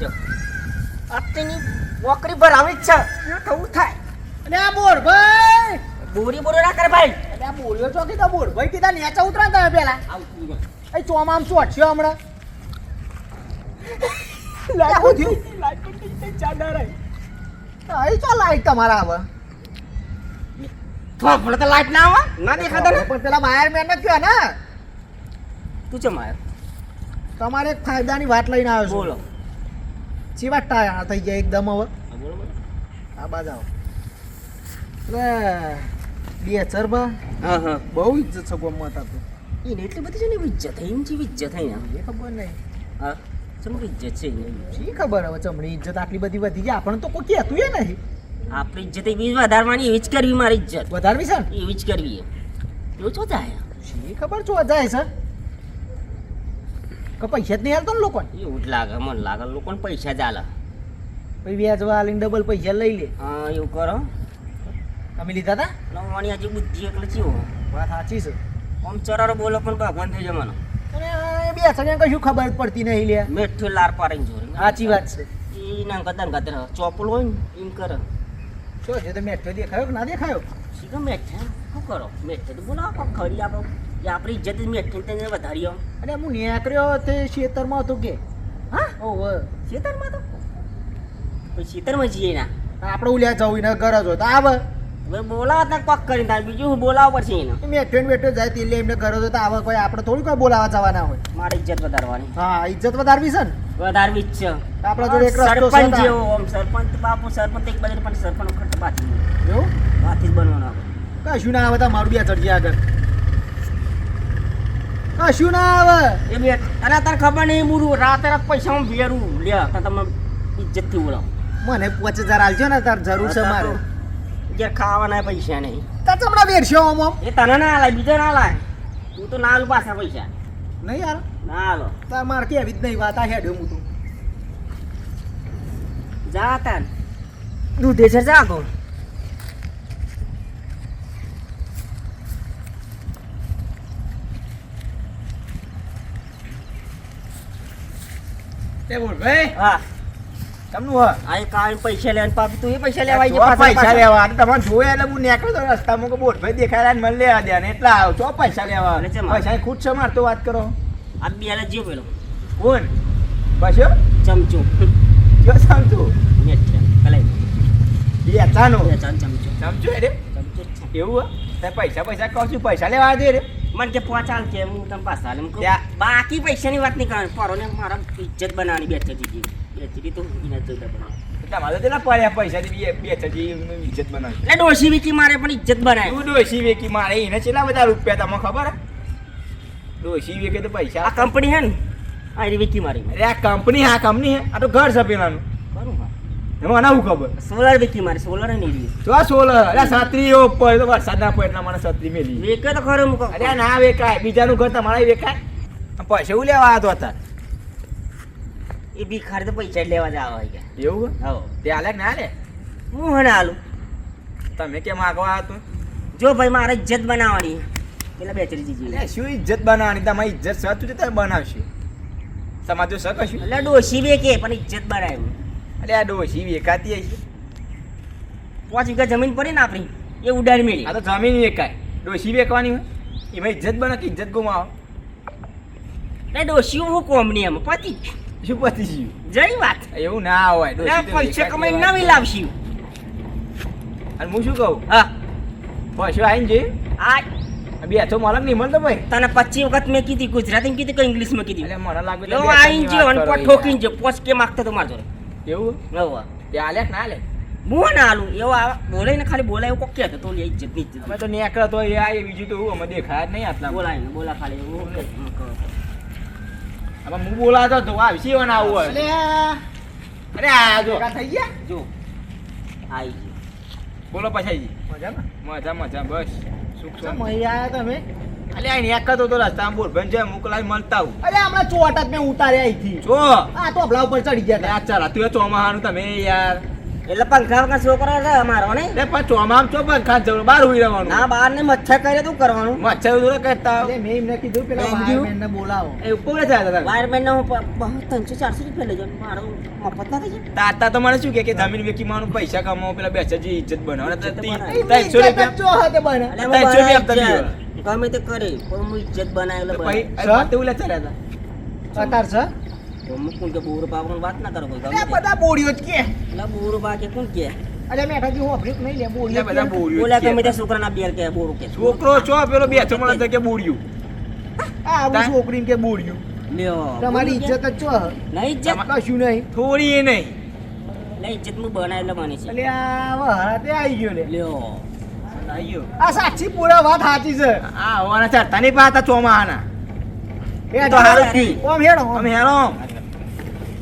જો અત્યારની નોકરી ભરાવી જ છે એ થવું થાય. અને આ બોર ભાઈ બોરી બોરી ના કરે ભાઈ. અને આ બોલ્યો છો કીધા બોર ભાઈ કીધા નેચા ઉતરા તમે પેલા આવું એ ચોમામ ચોટશો હમણાં લાઈટ થયું લાઈટ ચાદર આવી ચો લાઈટ તમારા હવે થોડો તો લાઈટ ના આવે ના દેખાતા ને. પણ પેલા વાયર મેન ને કયો ને તું ચમ આવ્યો? તમારે એક ફાયદાની વાત લઈને આવ્યો છું. બોલો. ચીવા ટાયા થઈ ગયા એકદમ હવે બોલો બોલો. આ બાજ આવો એટલે બે ચરબા હા હા. બહુ ઇજ્જત છે ગોમમાં હતા તો એને એટલી બધી છે ને ઇજ્જત થઈ એમ જેવી ઇજ્જત થઈ ને. એ ખબર નહીં હા ચમડી ઇજ્જત છે ને. શી ખબર હવે ચમડી ઇજ્જત આટલી બધી વધી ગઈ આપણને તો કોઈ કહેતું એ નહીં આપણી ઇજ્જત એવી વધારવાની એવી જ કરવી મારી ઇજ્જત વધારવી છે ને એવી જ કરવી એવું છો જાય શી ખબર છો જાય છે કે પૈસા જ નહીં હાલતો ને લોકોને એવું જ લાગે મને લાગે લોકોને પૈસા જ આલે. પછી વ્યાજવા આલીને ડબલ પૈસા લઈ લે હા એવું કરો. તમે લીધા હતા લવવાની આજે બુદ્ધિ એટલે ચીવો વાત સાચી છે આમ ચરારો બોલો પણ ભગવાન થઈ જવાનો. અને એ બે સગા કશું ખબર જ પડતી નહીં લે મેઠું લાર પાડીને જોરે સાચી વાત છે એ ના કદાન કદર ચોપલ હોય ને એમ કરે. શું છે તો મેઠો દેખાયો કે ના દેખાયો શીખો મેઠે શું કરો મેઠે તો બોલો આપણે ખરી આપણો એ આપણી ઇજ્જત જ મેઠે તેને વધારી આમ. અને હું નીકળ્યો તે ખેતરમાં હતો કે હા ઓહો ખેતરમાં તો પછી ખેતરમાં જઈએ ના આપણે ઉલ્યા જવું ને ઘર જ હોય તો આવે હવે બોલાવા તક પગ કરીને થાય બીજું હું બોલાવવા પડશે એને. મેઠો ને બેઠો જાય એટલે એમને ઘર હોય તો આવે કોઈ આપણે થોડું કોઈ બોલાવા જવાના હોય મારી ઇજ્જત વધારવાની હા ઇજ્જત વધારવી છે ને વધારવી જ છે. આપણા જોડે એક રસ્તો છે સરપંચ તાર. જેવો આમ સરપંચ બાપુ સરપંચ એક બાજુ પણ સરપંચ ખર્ચ બાથી એવું બાથી જ બનવાનો આપણે. કશું ના આવે તમારું બે ચડજી આગળ કશું ના આવે એ બે અને તને ખબર નહીં મૂરું રાતે રાત પૈસા ભેરું લે તો તમે ઇજ્જતથી બોલાવો. મને 5000 આલજો ને તાર જરૂર છે મારે જે ખાવાના પૈસા નહીં તા ચમડા વેરશો આમ આમ એ તને ના લાય બીજા ના લાય તું તો ના આલું પાછા પૈસા નહીં યાર ના આલો તાર મારે કેવી જ નહીં વાત આ હેડ્યો હું તું જા તાન દૂધે છે જા તો તે બોલ ભાઈ હા તમનું હ આ કાઈ પૈસા લેવા પાપી તું એ પૈસા લેવા આવી જો પૈસા લેવા અને તમને જોયા એટલે હું નીકળ્યો તો રસ્તામાં કે બોટ ભાઈ દેખાયા ને મને લેવા દે ને એટલા આવ છો પૈસા લેવા એટલે ચેમ આવે? પૈસા ખુદ છે માર તો વાત કરો આ બે આલે જીવ પેલો કોણ બસ્યો ચમચો જો સમજુ મેઠે કલાઈ બે ચાનો બે ચાન ચમચો સમજુ રે ચમચો જ છે. એવું તે પૈસા કહું છું પૈસા લેવા દે રે મને કે પહોંચાલ કે હું તને પાછા આલે. એમ કહું, ત્યાં. બાકી પૈસાની વાત નહીં કરવાની પરો ને મારા ઇજ્જત બનાવવાની બેઠી તો એને જોઈતા બનાવ તમારે તો ના પડ્યા પૈસાથી બે ચજી ઇજ્જત બનાવી એટલે ડોશી વીકી મારે પણ ઇજ્જત બનાવે. તું ડોશી વેકી મારે એને કેટલા બધા રૂપિયા તમને ખબર હે? ડોશી વેકે તો આ પૈસા કંપની હે ને આ એની વીકી મારી અરે આ કંપની હે આ તો ઘર છે પેલાનું ખરું હા એમાં ના હું ખબર સોલર વીકી મારી સોલર હે ને એરી તો આ સોલર અરે છત્રીઓ પડે તો વરસાદ ના પડે એટલે મને છત્રી મેલી વેકે તો ખરો મૂકો અરે આ ના વેકાય બીજાનું ઘર તમારે વેકાય આ પૈસા એવું લેવા આવ્યો હતા એ ભિખારી તો પૈસા જ લેવા જ આવે છે. એવું હો તે હાલે કે ના હાલે હું હણે આલું તમે કેમ આગવા આવ્યો તું જો ભાઈ મારે ઇજ્જત બનાવવાની પેલા બેચરી જીજી એટલે શું ઇજ્જત બનાવવાની તમારી ઇજ્જત છે તું તમે બનાવશે સમાજો છે કશું એટલે ડોશી વેકે પણ ઇજ્જત બનાવ્યું. અરે આ ડોશી વેકાતી હશે 5 વીઘા જમીન પડી ને આપણી એ ઉડાડી મેળી. આ તો જમીન વેકાય ડોશી વેકવાની હોય એમાં ઇજ્જત બને કે ઇજ્જત ગુમાવો એટલે ડોશી હું કોમની એમ પતિ શું પતી ગયું જઈ વાત એવું ના હોય એટલે ડોશી તો પૈસા વેકાતી કમાઈ હોય. નવી લાવશી. અને હું શું કહું હા પૈસા આવીને જઈ આ બે તો મળે નહીં મળતો ભાઈ તને 25 વખત મેં કીધી ગુજરાતીમાં કીધી કે ઇંગ્લિશમાં કીધી. એટલે મને લાગે લો આઈન જે અને ઠોકીને જે પોચ કે માગતો તો મારજો એવું નવા તે હાલે કે ના હાલે હું ના આલું એવો બોલાય ને ખાલી બોલાય એવું કોક કહેતો તો લે ઇજ્જત ની ઇજ્જત અમે તો નીકળો તો એ આ બીજું તો હું અમે દેખાય જ નહીં આટલા બોલાય ને બોલા ખાલી એવું હવે હું બોલાતો તો આ વિશે આવું હોય અરે આ જો થઈ ગયા જો આઈ ગયો. બોલો પછી મજા મજા બસ સુખ કેમ શાંતિ. અહીં આયા તમે અલે આ નીકળતો તો રસ્તામાં બોલ ભન છે મોકલાવી મળતા હું અરે હમણાં ચોટ જ મેં ઉતાર્યા અહીંથી જો આ તો અબલા ઉપર ચડી ગયા આ ચાલ તું ચોમાહાનું તમે યાર એટલે પંખા વગર છોકરો છે અમારો ને લે પણ ચોમામ ચો પણ ખાન જવાનું બહાર ઉઈ રહેવાનું ના બહાર ને મચ્છર કરે તું કરવાનું મચ્છર ઉધરો કરતા એટલે મેં એમને કીધું પેલા મેં કીધું? વાયરમેનને બોલાવો એ ઉપર જાય હતા વાયરમેન ને હું 300-400 રૂપિયા લઈ જાઉં મારો મફત ના થઈ જાય તાતા તો મને શું કે જમીન વેચી મારું પૈસા કમાવો પેલા બેસાજી ઇજ્જત બનાવવાના તો ઇજ્જત એમની 300 ઇજ્જત જ જો હાથે બને. એટલે તાઈ હું ચોરી આપતા બનાવી નહીં ઇજ્જત. ગમે તે કરે પણ હું ઇજ્જત બનાવેલો પછી બનાવી. આ વાતે ઉલે ચાલ્યા હતા અતાર છે તો હું કોણ કે બોર બાપનું વાત ના કરો કોઈ ગમે એટલે તે. બધા બોડીઓ જ કે એટલે બોર બા કે કોણ કે અરે મેઠાજી હું અફરીક નહીં લે બોડીઓ એટલે બધા કે. બોર્યું બોલ્યા ગમે તે છોકરાના બેર કે બોર કે છોકરો છો પેલો બેઠો મને કે બોડ્યું આ આવું છોકરીને કે બોડીઓ લ્યો તમારી બોર કે? ઇજ્જત જ જો નહીં ઇજ્જત કશું નહીં થોડી એ નહીં એટલે ઇજ્જત હું બનાવેલો માની છે એટલે આ વહારા તે આવી ગયો લે લ્યો આયો આ સાચી પૂરા વાત સાચી છે આ હોવાના ચડતા નહીં પાતા ચોમાહાના એ તો હારું થી. ઓમ હેડો ઓમ અમે હેરો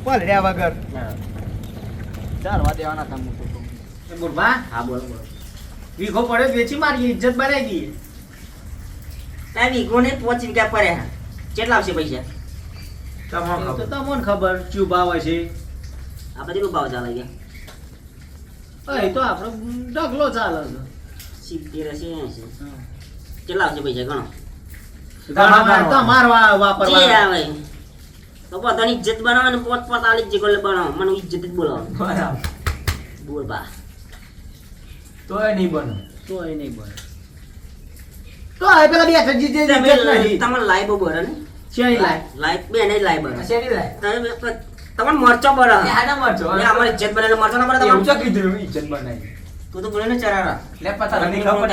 પલડ્યા વગર ચાલવા દેવાના તમે તો બોલવા હા બોલો બોલો વીઘો પડે વેચી મારી ઇજ્જત બનાવી દઈએ ના વીઘોને 5 વીઘા પડ્યા કેટલા આવશે પૈસા તો તમને ખબર શું ભાવ હશે આ બધી ભાવ ચાલે ગયા એ તો આપણો ઢગલો ચાલે છે 70 હશે 80 કેટલા આવશે પૈસા ગણો તમાર જે વાપરવા આવે તો બધાની ઇજ્જત બનાવવાની 45 જગ્યાએ બનાવો મને ઇજ્જત જ બોલાવો બરાબર બોલ બા તો એ નહીં બને તો એ નહીં બને તો હવે પેલા બે સજી જે તમે ઇજ્જત નહીં તમને લાઈ બહુ બરે ને શેની લાય લાઈ બે નહીં લાઈ બરે શેની લાય તમે તમને મરચો બરે યાના મરજો એ અમારી ઇજ્જત બનાવીને મરચો ના બરે એવું તમને તો કીધું ઇજ્જત બનાવી તું તો બોલે ને ચરારા લે પતા નહીં ખબર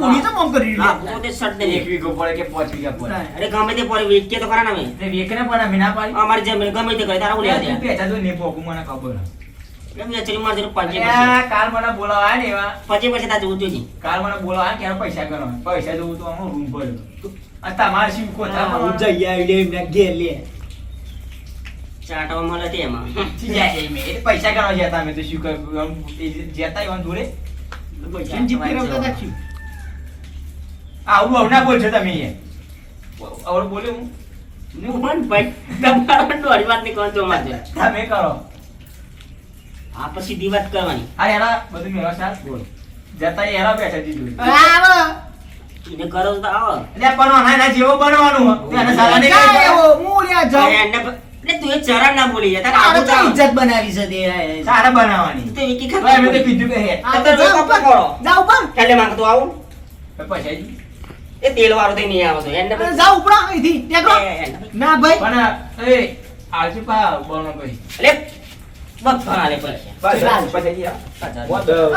બોલી તો મોમ કરી હા લે પોતે શર્ટ દે એક વીઘો પડે કે 5 વીઘા પડે અરે ગમે તે પર વેચ કે તો ખરા ના મેં તે વેકને પણ અમે ના પાડી અમારી જમીન ગમે તે કરે તારા બોલે તું પેચા તો નહીં પોકું મને ખબર એમ વેચરી માર જરું 5 અલ્યા, કાલ મને બોલાવા ને એવા 5 તા જોવું જોઈએ કાલ મને બોલાવા કે પૈસા કરો પૈસા જોવું તો આમાં રૂમ પડ્યો આ તમારે શું કોથા હું જઈ આવી લે એમને ઘેર લે ચાટવા મળે તે એમાં પૈસા કરવા જતા અમે તો શું કર્યું જતા એવા દૂરે પૈસાની જીપી રમતા નાખ્યું આવું ના બોલશો તમે આવડું બોલ્યો હું હું પણ ભાઈ તમારા ડોરી વાત ની કોણ જો મારજે તમે કરો આ પછી સીધી વાત કરવાની અરે એરા બધું મેળવા સાથ બોલ જતા એરા બેઠા દીધું આવો એને કરો તો આવો એટલે બનવાના એના જેવો બનવાનું એને સારા નહીં કાંઈ કરી એવો, હું લ્યા જાઉં. એને એટલે તું એ ચરણ ના બોલી જા તારે તારે આવું તો તો ઇજ્જત બનાવી છે તે. સારા બનાવવાની તો વિકી તો ખાતા એમ તો બોલી. કીધું કે હે આ તો તો જાઉં લોકો પણ. પકડો. જાઉં પણ. કાલે માંગતો આવું પૈસા એ તેલ વાળો થઈ નહીં આવતો એને અરે જાઉં ઉપડા અહીંથી. ટેકરો. ના ભાઈ પણ એ આલસી પા બોલનો ભાઈ એટલે બફા લે પૈસા બસ ચાલ. પછી ગયા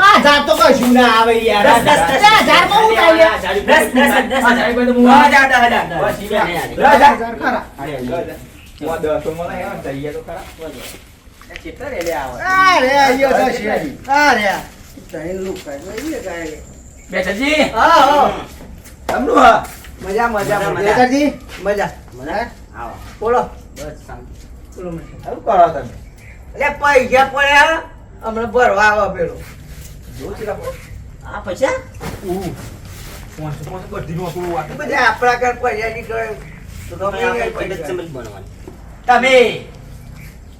આ ઝાડ તો કશું ના આવે યાર. દસ, દસ, દસ. આ ઝાડમાં હું થાય યાર? દસ દસ દસ હા, સાહેબ, તો હું હા, જા, જા, જા, જા. બસ, ઈ ગયા. જા, જા. ઝાડ ખરા. આ રે, આયો તો છે. આ રે. બેઠાજી હા, હા. તમનું હા મજા મજા મજા, મજા. મજા. બેટાજી, મજા. મને આવો બોલો. બસ શાંતિ. બોલો મજા. શું કરો તમે એટલે પૈસા પડ્યા હમણાં ભરવા આવો પેલો આ પૈસા બધા આપણા ઘર પૈસા નીકળે તો તો ગમે આપણે એ પેટ જ પૈસા. ચમડી બનવાની તમે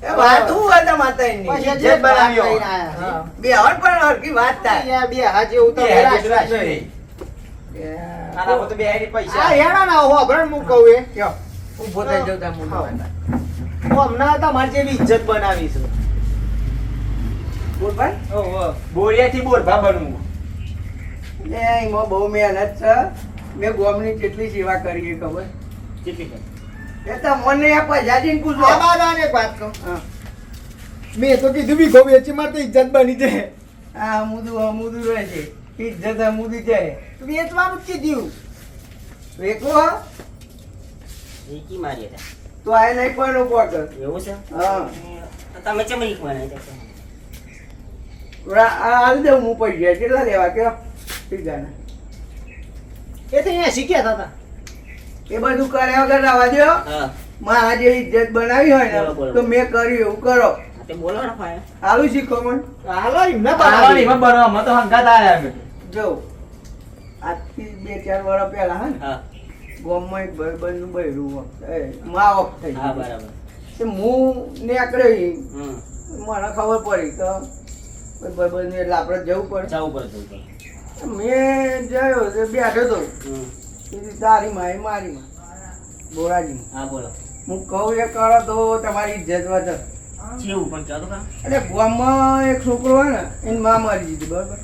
એ વાત હું હતા માતાજીની. પૈસા ઇજ્જત જે બનાવ્યો. બનાવીને આયા. હા. બે હવન પણ હરખી વાત થાય. બે હાજે એવું તો બે મેરા હાજે રાખ. રાખ. આના પર તો બે હારી પૈસા આ હેડા ના હો ભરણ હું કહું એ કયો ઊભો થઈ જાઉં ત્યાં મુંડો હું હમણાં તમારી જેવી ઇજ્જત બનાવી છે બોલ ભાઈ ઓહો બોરિયાથી બોરભા બનવું લે એમાં બહુ મહેનત છે મેં ગોમની કેટલી સેવા કરી એ ખબર કેટલી છે? એ તો મને આ પૈસાજીને પૂછો આ બાદ એક વાત કહું મેં તો કીધું બી ગો વેચી માર તો ઇજ્જત બની જાય હા અમુદું રહે છે ઇજ્જત અમુદી જાય વેચવાનું જ કીધું વેચો એકી મારી હતા. તો આ નહીં પણ પોટ એવું છે હા તો તમે ચમ એક બનાવી દો. હાલ દઉં હું પૈસા કેટલા લેવા કે પીઝાના એ તો અહીંયા શીખ્યા હતા એ બધું કર્યા વગર રહેવા દો હા મારા જે ઇજ્જત બનાવી હોય બોલો, ને બોલો. તો મેં કર્યું એવું કરો આ તે બોલો ને ભાઈ હાલું શીખો મને હાલો એમને બનાવવાની એમાં બનાવવામાં તો હંગાત આયા અમે જો આજથી 2-4 વર્ષ પહેલા હે ને હા ગામમાં એક ભાઈબંધનું બૈરું વખત, એ મા વખત થઈ હા ગયું. બરાબર તે હું નીકળ્યો ઈ. હમ મને ખબર પડી તો ભાઈ એટલે આપણે જવું પડે. જવું પડે. મેં જયો તે બેઠો તો તારી માં એ મારી માં બોરાજી. હા બોલો. હું કહું એ કરો તો તમારી ઇજ્જત વધે. કેવું પણ કહો તો ખરા. એટલે ગામમાં એક છોકરો હોય ને એની માં મારી દીધી બરાબર.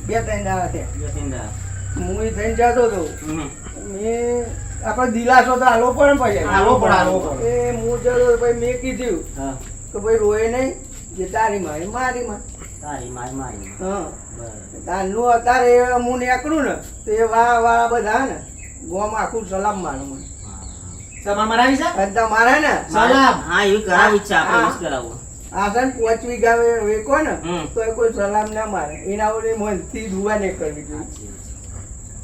2-3 દાડા થયા. બે ત્રણ દાડા. હું એ થઈને જતો હતો. હમ. મેં આપણે દિલાસો તો હાલવો પડે ને પછી. હાલવો પડે. એ હું જતો હતો પછી મેં કીધું હા. કે ભાઈ રોય નહીં જે તારી માં એ મારી માં. તારી મારી. હા બરાબર. તારનું અત્યારે હું નીકળું ને તો એ વાળા બધા ને ગોમ આખું સલામ મારું મને. તમારે મરાવી છે અને તમારે ને સલામ. હા એવું કરાવી છે આપણે હા. મિસ કરાવવું. આ છે ને 5 વીઘા વેકો ને હમ. તો એ કોઈ સલામ ના મારે એના ઓલી મનથી દુવા નહીં કરવી જોઈએ.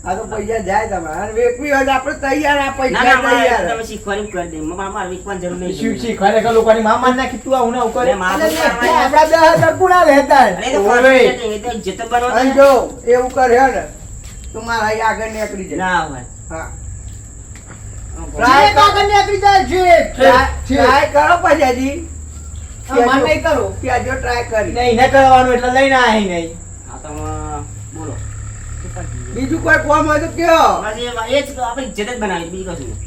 આ તો પૈસા જાય તમારે અને વેકવી હોય તો આપણે તૈયાર આ ના પૈસા ના મારે તૈયાર. તમે શીખવાની કરી દે મારે વીકવાની જરૂર નહીં. શિવ ખરેખર લોકોની માં માન નાખી તું આવું ના કરે. અરે માં એટલે બોલવા ને, આપણા 10,000 ગુણા લેતા અરે તો હોય. એ તો ઇજ્જત બનવા અને જો એવું કરે ને તો મારા અહીં આગળ નીકળી જાય. ના હોય. હા ટ્રાય કાગળ નીકળી જાય છે. ટ્રાય કરો પજાજી. માન નહીં કરો. ત્યાં જો ટ્રાય કરી નહીં ન કરવાનું એટલે લઈને આહી નહીં. હા તો બોલો. બીજું કોઈ કોમ હોય તો કયો. બસ એ જ આપણે ઇજ્જત જ બનાવી બીજું કશું નહીં.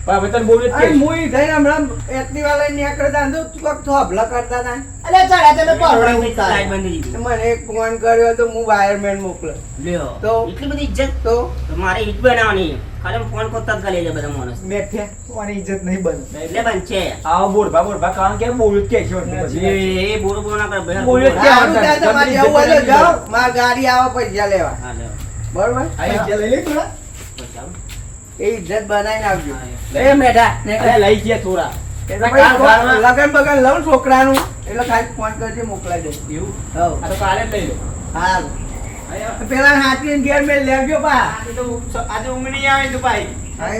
પણ હવે તને બોલ્યું જ અરે કે મુઈ થઈને હમણાં એક્ટિવા લઈને નીકળતા ને તો તું કોક થોભલા કરતા હતા. અલે ચડા તને પરવડે લાઈટ ઉતાર. બંધ થઈ ગઈ. મને એક ફોન કર્યો તો હું વાયરમેન મોકલો લ્યો તો? એટલી બધી ઇજ્જત તો તો મારે ઈજ બનાવવાની ખાલી ફોન કરતા જ કરી લે બધા માણસ મેઠે કોની ઇજ્જત નહીં બન. એટલે બન છે આવો બોરભા કારણ કે બોલ્યું જ કે છે એ બોરો બોરો ના કરે બહાર બોલ્યો જ કે. સારું થાય તમારે જવું હોય તો જાઓ. મારી ગાડી આવે પૈસા લેવા. હા લે બરોબર આ ઇજ્જત લઈ લે થોડા. પછી આવો. એ ઇજ્જત બનાવી નાખજો. હા, એ મેઠા અરે લઈ ગયા થોડા. એટલે ભાઈ લગન બગન લઉં છોકરાનું એટલે ખાલી ફોન કરજે મોકલાઈ દે. એવું હવ આ તો કાલે જ લઈ લો. હાલ પેલા હાથીને ઘેર મેં લેવજો પા. આજે ઊંઘ નહીં આવે તો ભાઈ. અરે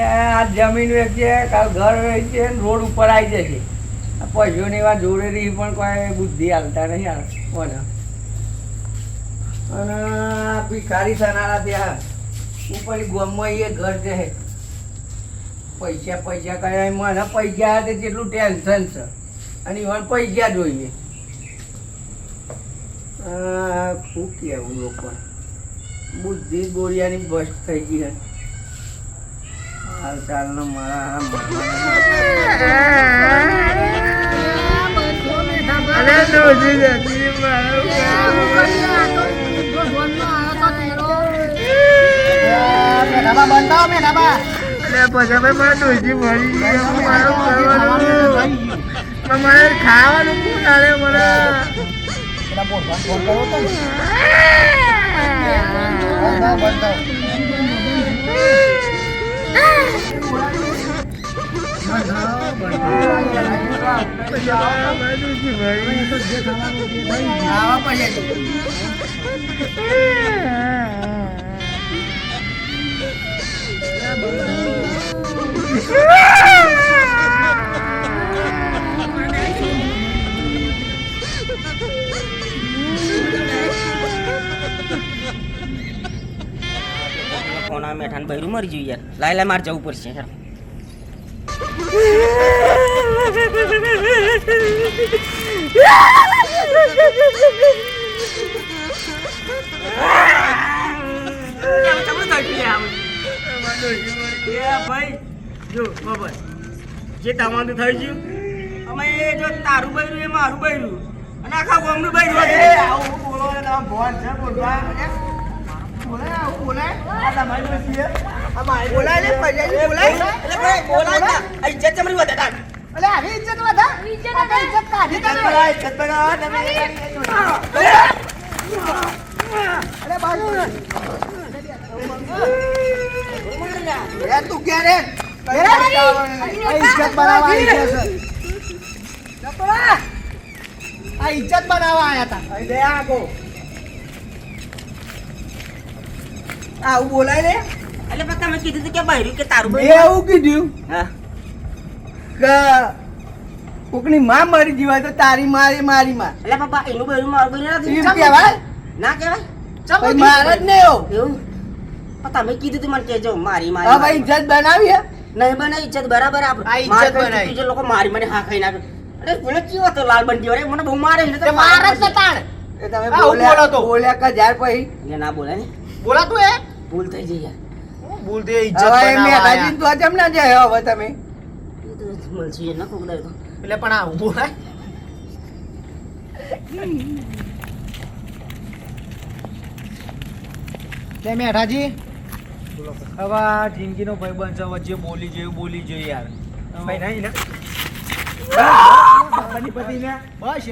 આ જમીન વેચે કાલ ઘર વેચે ને રોડ ઉપર આવી જશે. આ પૈસોની વાત જોડે રહી પણ કોઈ બુદ્ધિ હાલતા નહીં હાલ કોને. અને આ ભિખારી થનારા ત્યાં ઉપર ગામમાં એ ઘર છે. પૈસા પૈસા કરે મને પૈસા હાથે જેટલું ટેન્શન છે અને મને પૈસા જોઈએ. શું કહેવું લોકો બુદ્ધિ બોરિયાની બસ થઈ ગઈ હે. હાલચાલનો મારા ખાવાનું કોના મેઠાને બૈરું મરી ગયું યાર. લાય લાય મારે જવું પડશે યાર. ભાઈ જો બાબા જે તમારું થઈ ગયું અમે જો તારું બૈરું એ મારું બૈરું અને આખા ગામનું બૈરું આવું બોલો ને તમે ભોન છે બોલવા બોલાય આવું બોલાય આ તમારી ડોશી છે. આ મારી બોલાય ને પૈસાની બોલાય એટલે ભાઈ બોલાય ના આ ઇજ્જત ચમરી વધે તાર અલે આવી ઇજ્જત વધા ઇજ્જત કાઢી તમે ઇજ્જત બનાવો તમે અરે બાજુ એ તું કે રે ઇજ્જત બનાવવાની છે નકોરા આ ઇજ્જત બનાવવા આયા હતા અહીં લે આગો આવું બોલાય ને એટલે પણ તમે કીધું હતું કે બૈરું કે તારું મેં બૈરું એવું કીધું હા કે કોકની માં મરી જીવાય તો તારી મારી મારી માં એટલે પપ્પા એનું બૈરું મારું બૈરું નથી એમ કહેવાય ના કહેવાય ભાઈ મારે જ નહીં એવું એવું પણ તમે કીધું તું મને કહેજો મારી હા મારી ભાઈ ઇજ્જત બનાવી હે નહીં બનાવી ઇજ્જત બરાબર આ ઇજ્જત બનાવી. બીજા લોકો મારી મને હા ખાઈ નાખે અરે બોલે કેવો હતો લાલ બંટી અરે મને બહુ મારે છે તે મારે જ તાણ એ તમે હા, હું બોલો તો. બોલ્યા કે જ્યાર પછી એટલે ના બોલે ને બોલાતું એ ભૂલ થઈ જઈ યાર ભૂલ દે ઇજ્જત હવે બનાવવા મેઘાજી આયા. તો જમ ના જાય હવે તમે એ તો મળશે ના કોક દાડે તો એટલે પણ આ ઊભું હે તે મેઠાજી હવે આ જિંદગીનો ભાઈબંધ છે વચ્ચે બોલી જેવું બોલી જોઈએ યાર ભાઈ નહીં ને ખબર નહીં પડી ને બસ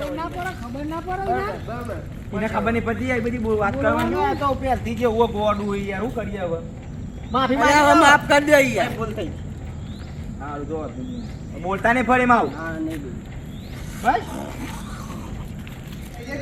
એને ખબર નહીં પડતી આ બધી વાત કરવાની આ તો પહેલથી જે ઓગ ગોડું હોય યાર શું કરીએ હવે માફી અરે હવે માફ કરી દે યાર ભૂલ થઈ હારું જો બોલતા નહીં ફરી માવ હા નહીં બોલ બસ